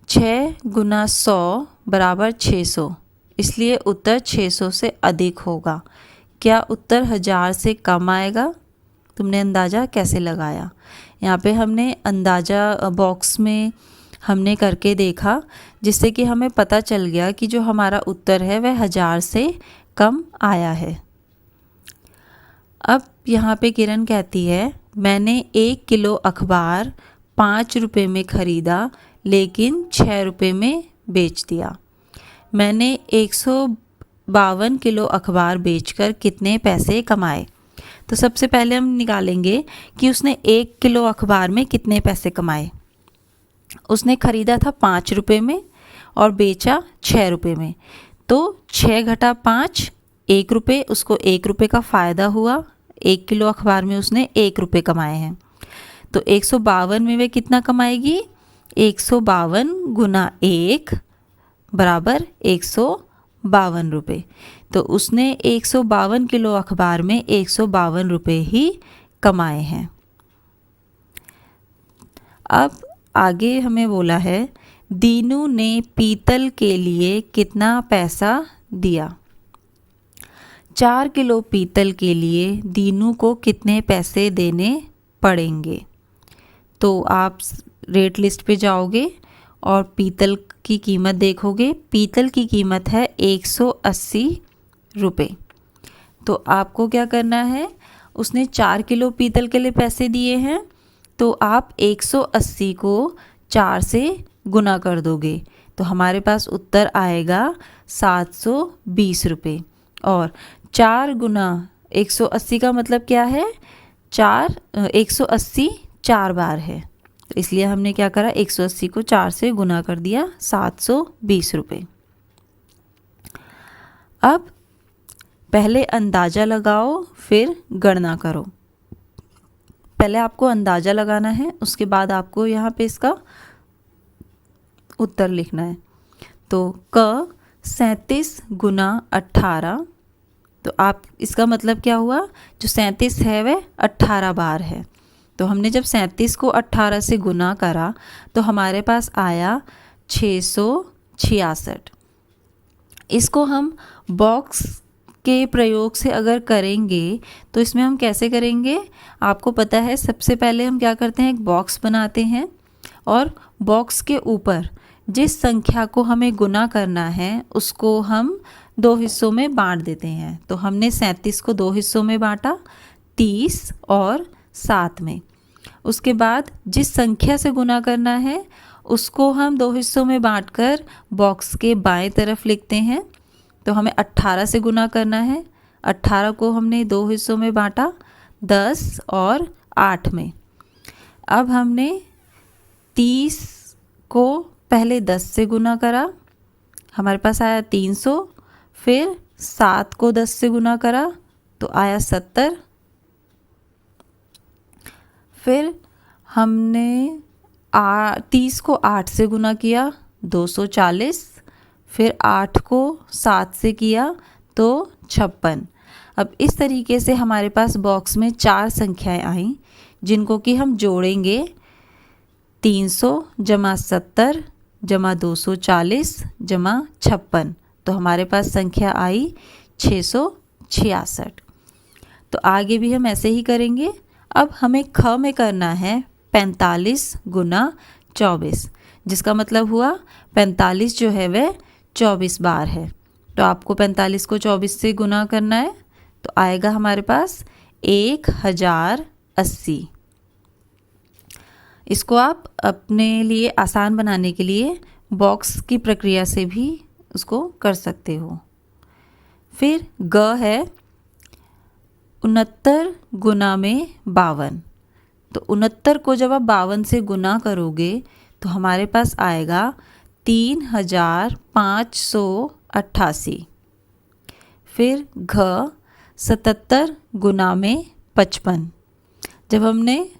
6 गुना 100 बराबर 600, इसलिए उत्तर 600 से अधिक होगा। क्या उत्तर 1000 से कम आएगा? तुमने अंदाज़ा कैसे लगाया? यहाँ पे हमने अंदाज़ा बॉक्स में हमने करके देखा, जिससे कि हमें पता चल गया कि जो हमारा उत्तर है वह 1000 से कम आया है। अब यहाँ पे किरण कहती है, मैंने 1 किलो अखबार 5 रुपये में ख़रीदा लेकिन 6 रुपये में बेच दिया। मैंने 152 किलो अखबार बेचकर कितने पैसे कमाए। तो सबसे पहले हम निकालेंगे कि उसने 1 किलो अखबार में कितने पैसे कमाए। उसने ख़रीदा था 5 रुपये में और बेचा 6 रुपये में, तो 6 घटा 5 1 रुपये, उसको 1 रुपये का फ़ायदा हुआ। 1 किलो अखबार में उसने 1 रुपये कमाए हैं, तो 152 में वे कितना कमाएगी। 152 गुना 1 बराबर 152 रुपये। तो उसने 152 किलो अखबार में 152 रुपये ही कमाए हैं। अब आगे हमें बोला है दीनू ने पीतल के लिए कितना पैसा दिया। 4 किलो पीतल के लिए दीनू को कितने पैसे देने पड़ेंगे। तो आप रेट लिस्ट पे जाओगे और पीतल की कीमत देखोगे। पीतल की कीमत है 180 रुपये। तो आपको क्या करना है, उसने 4 किलो पीतल के लिए पैसे दिए हैं, तो आप 180 को 4 से गुना कर दोगे, तो हमारे पास उत्तर आएगा 720 रुपये। और 4 गुना 180 का मतलब क्या है, 180 4 बार है, तो इसलिए हमने क्या करा, 180 को 4 से गुना कर दिया, 720 रुपये। अब पहले अंदाज़ा लगाओ फिर गणना करो। पहले आपको अंदाज़ा लगाना है, उसके बाद आपको यहाँ पे इसका उत्तर लिखना है। तो क 37 गुना 18, तो आप इसका मतलब क्या हुआ, जो 37 है वह 18 बार है। तो हमने जब 37 को 18 से गुना करा तो हमारे पास आया 666। इसको हम बॉक्स के प्रयोग से अगर करेंगे तो इसमें हम कैसे करेंगे, आपको पता है सबसे पहले हम क्या करते हैं, एक बॉक्स बनाते हैं और बॉक्स के ऊपर जिस संख्या को हमें गुना करना है उसको हम 2 हिस्सों में बांट देते हैं। तो हमने 37 को 2 हिस्सों में बांटा, 30 और 7 में। उसके बाद जिस संख्या से गुना करना है उसको हम 2 हिस्सों में बांटकर बॉक्स के बाएं तरफ लिखते हैं। तो हमें 18 से गुना करना है, 18 को हमने 2 हिस्सों में बांटा, 10 और 8 में। अब हमने 30 को पहले 10 से गुना करा, हमारे पास आया 300, फिर 7 को 10 से गुना करा तो आया 70, फिर हमने 30 को 8 से गुना किया 240, फिर 8 को 7 से किया तो 56। अब इस तरीके से हमारे पास बॉक्स में 4 संख्याएं आईं जिनको कि हम जोड़ेंगे, 300 जमा 70 जमा 240 जमा 56, तो हमारे पास संख्या आई 666। तो आगे भी हम ऐसे ही करेंगे। अब हमें ख में करना है 45 गुना 24, जिसका मतलब हुआ 45 जो है वह 24 बार है। तो आपको 45 को 24 से गुना करना है, तो आएगा हमारे पास 1080। इसको आप अपने लिए आसान बनाने के लिए बॉक्स की प्रक्रिया से भी उसको कर सकते हो। फिर ग है 69 गुना में 52। तो 69 को जब आप 52 से गुना करोगे तो हमारे पास आएगा 3588। फिर घ 77 गुना में 55। जब हमने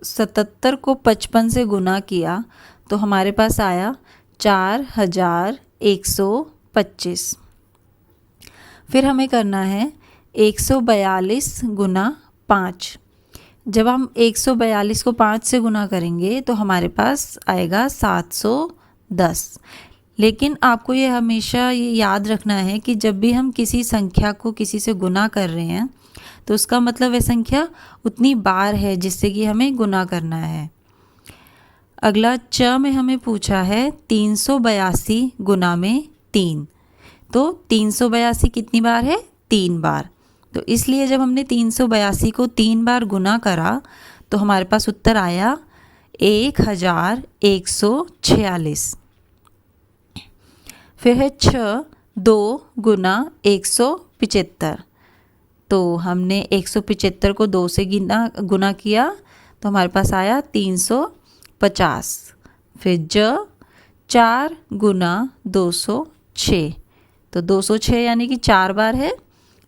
77 को 55 से गुना किया तो हमारे पास आया 4125। फिर हमें करना है 142 गुना 5। जब हम 142 को 5 से गुना करेंगे तो हमारे पास आएगा 710। लेकिन आपको ये हमेशा ये याद रखना है कि जब भी हम किसी संख्या को किसी से गुना कर रहे हैं तो उसका मतलब वह संख्या उतनी बार है जिससे कि हमें गुना करना है। अगला च में हमें पूछा है 382 गुना में 3। तो 382 कितनी बार है, 3 बार। तो इसलिए जब हमने 382 को 3 बार गुना करा तो हमारे पास उत्तर आया 1146। फिर है 6 2 गुना 175। तो हमने 175 को 2 से गुना किया तो हमारे पास आया 350। फिर 4 गुना 206, तो 206 यानी कि 4 बार है,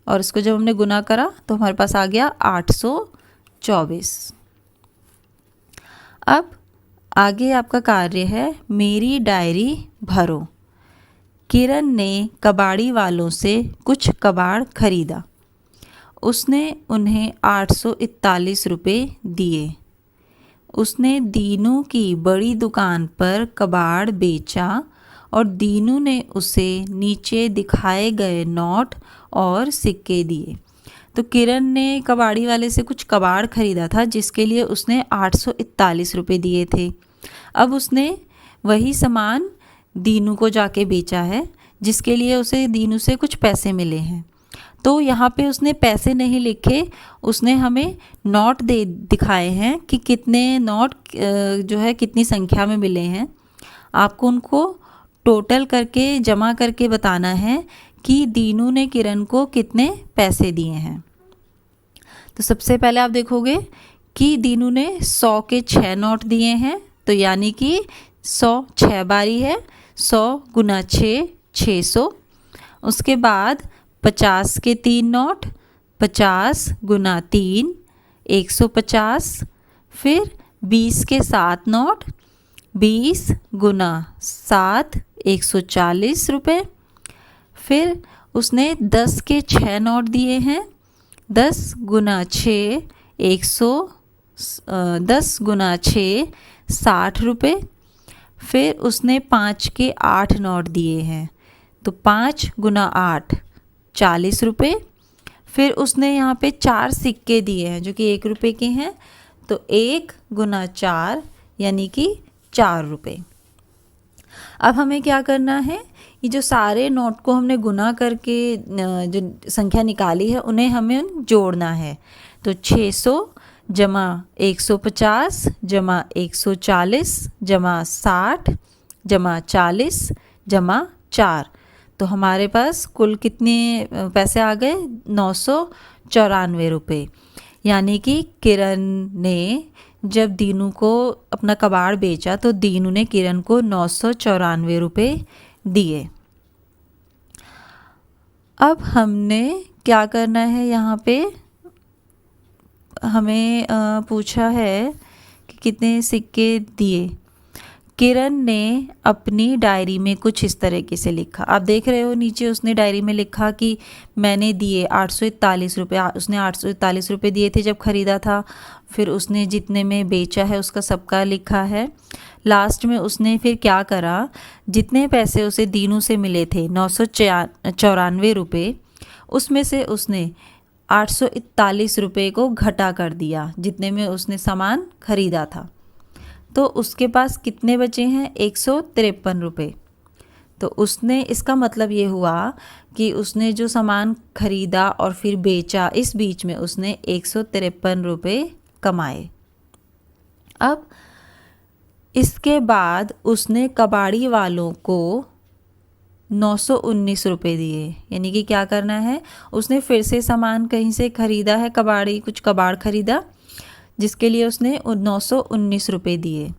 और इसको जब हमने गुना करा तो हमारे पास आ गया 824। अब आगे आपका कार्य है मेरी डायरी भरो। किरण ने कबाड़ी वालों से कुछ कबाड़ खरीदा। उसने उन्हें 841 रुपये दिए। उसने दीनू की बड़ी दुकान पर कबाड़ बेचा और दीनू ने उसे नीचे दिखाए गए नोट और सिक्के दिए। तो किरण ने कबाड़ी वाले से कुछ कबाड़ खरीदा था जिसके लिए उसने 841 रुपये दिए थे। अब उसने वही सामान दीनू को जाके बेचा है जिसके लिए उसे दीनू से कुछ पैसे मिले हैं। तो यहाँ पे उसने पैसे नहीं लिखे, उसने हमें नोट दिखाए हैं कि कितने नोट जो है कितनी संख्या में मिले हैं। आपको उनको टोटल करके जमा करके बताना है कि दीनू ने किरण को कितने पैसे दिए हैं। तो सबसे पहले आप देखोगे कि दीनू ने 100 के 6 नोट दिए हैं, तो यानी कि 100 6 बारी है, 100 गुना 6 600। उसके बाद 50 के 3 नोट, 50 गुना 3 150। फिर 20 के 7 नोट, 20 गुना 7 140 रुपये। फिर उसने 10 के 6 नोट दिए हैं, 10 गुना 6 10 गुना 6 60 रुपये। फिर उसने 5 के 8 नोट दिए हैं, तो 5 गुना 8 40 रुपये। फिर उसने यहाँ पे 4 सिक्के दिए हैं जो कि 1 रुपये के हैं, तो 1 गुना 4 यानी कि 4 रुपये। अब हमें क्या करना है, ये जो सारे नोट को हमने गुना करके जो संख्या निकाली है उन्हें हमें जोड़ना है। तो 600 जमा 150 जमा 140 जमा 60 जमा 40 जमा 4, तो हमारे पास कुल कितने पैसे आ गए, 994 रुपये। यानी कि किरण ने जब दीनू को अपना कबाड़ बेचा तो दीनू ने किरण को 994 रुपये दिए। अब हमने क्या करना है, यहाँ पे हमें पूछा है कि कितने सिक्के दिए। किरण ने अपनी डायरी में कुछ इस तरीके से लिखा। आप देख रहे हो नीचे उसने डायरी में लिखा कि मैंने दिए 841 रुपये। उसने 841 रुपये दिए थे जब ख़रीदा था। फिर उसने जितने में बेचा है उसका सबका लिखा है। लास्ट में उसने फिर क्या करा, जितने पैसे उसे दीनू से मिले थे 994 रुपये, उसमें से उसने 841 रुपये को घटा कर दिया जितने में उसने सामान खरीदा था। तो उसके पास कितने बचे हैं, 153 रुपये। तो उसने, इसका मतलब ये हुआ कि उसने जो सामान खरीदा और फिर बेचा, इस बीच में उसने 153 रुपये कमाए। अब इसके बाद उसने कबाड़ी वालों को 919 रुपये दिए। यानी कि क्या करना है, उसने फिर से सामान कहीं से ख़रीदा है, कुछ कबाड़ ख़रीदा जिसके लिए उसने 919 रुपये दिए।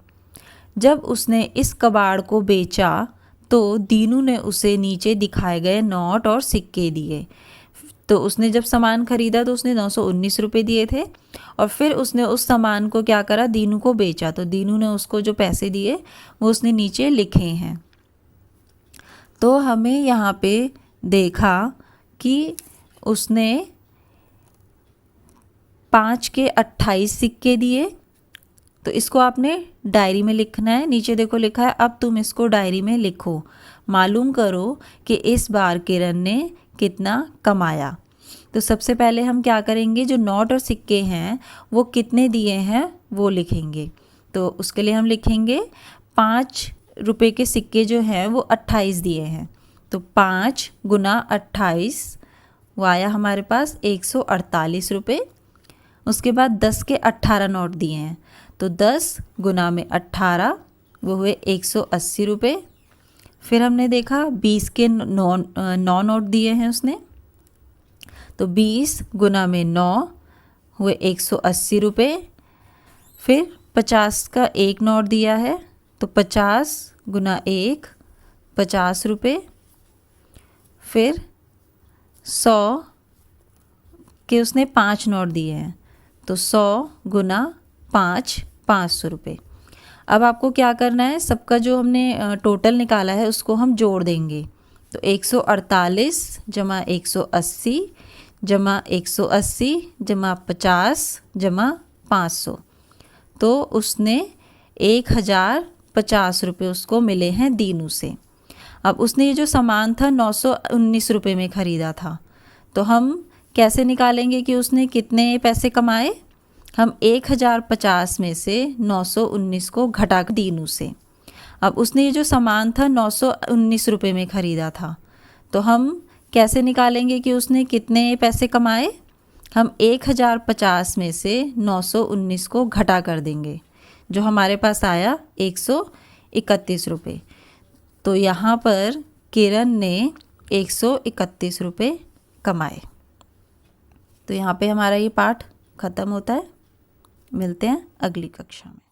जब उसने इस कबाड़ को बेचा तो दीनू ने उसे नीचे दिखाए गए नोट और सिक्के दिए। तो उसने जब सामान खरीदा तो उसने 919 रुपये दिए थे, और फिर उसने उस सामान को क्या करा, दीनू को बेचा, तो दीनू ने उसको जो पैसे दिए वो उसने नीचे लिखे हैं। तो हमें यहाँ पे देखा कि उसने 5 के 28 सिक्के दिए। तो इसको आपने डायरी में लिखना है। नीचे देखो लिखा है, अब तुम इसको डायरी में लिखो, मालूम करो कि इस बार किरण ने कितना कमाया। तो सबसे पहले हम क्या करेंगे, जो नोट और सिक्के हैं वो कितने दिए हैं वो लिखेंगे। तो उसके लिए हम लिखेंगे 5 रुपये के सिक्के जो हैं वो 28 दिए हैं, तो 5 गुना 28 वो आया हमारे पास 148 रुपये। उसके बाद 10 के 18 नोट दिए हैं, तो 10 गुना में 18 वो हुए 180 रुपये। फिर हमने देखा 20 के 9 नोट दिए हैं उसने, तो 20 गुना में 9 हुए 180 रुपये। फिर 50 का एक नोट दिया है, तो 50 गुना 1 50 रुपये। फिर 100 के उसने 5 नोट दिए हैं, तो 100 गुना 5 500 रुपये। अब आपको क्या करना है, सबका जो हमने टोटल निकाला है उसको हम जोड़ देंगे। तो 148 जमा 180 जमा 180 जमा 50 जमा 500, तो उसने 1050 रुपये उसको मिले हैं दीनू से। अब उसने ये जो सामान था 919 रुपये में ख़रीदा था, तो हम कैसे निकालेंगे कि उसने कितने पैसे कमाए। हम 1050 में से 919 को घटा दीनू से। अब उसने ये जो सामान था 919 रुपये में ख़रीदा था, तो हम कैसे निकालेंगे कि उसने कितने पैसे कमाए। हम 1050 में से 919 को घटा कर देंगे, जो हमारे पास आया 131 रुपये। तो यहाँ पर किरण ने 131 रुपये कमाए। तो यहाँ पे हमारा ये पाठ ख़त्म होता है। मिलते हैं अगली कक्षा में।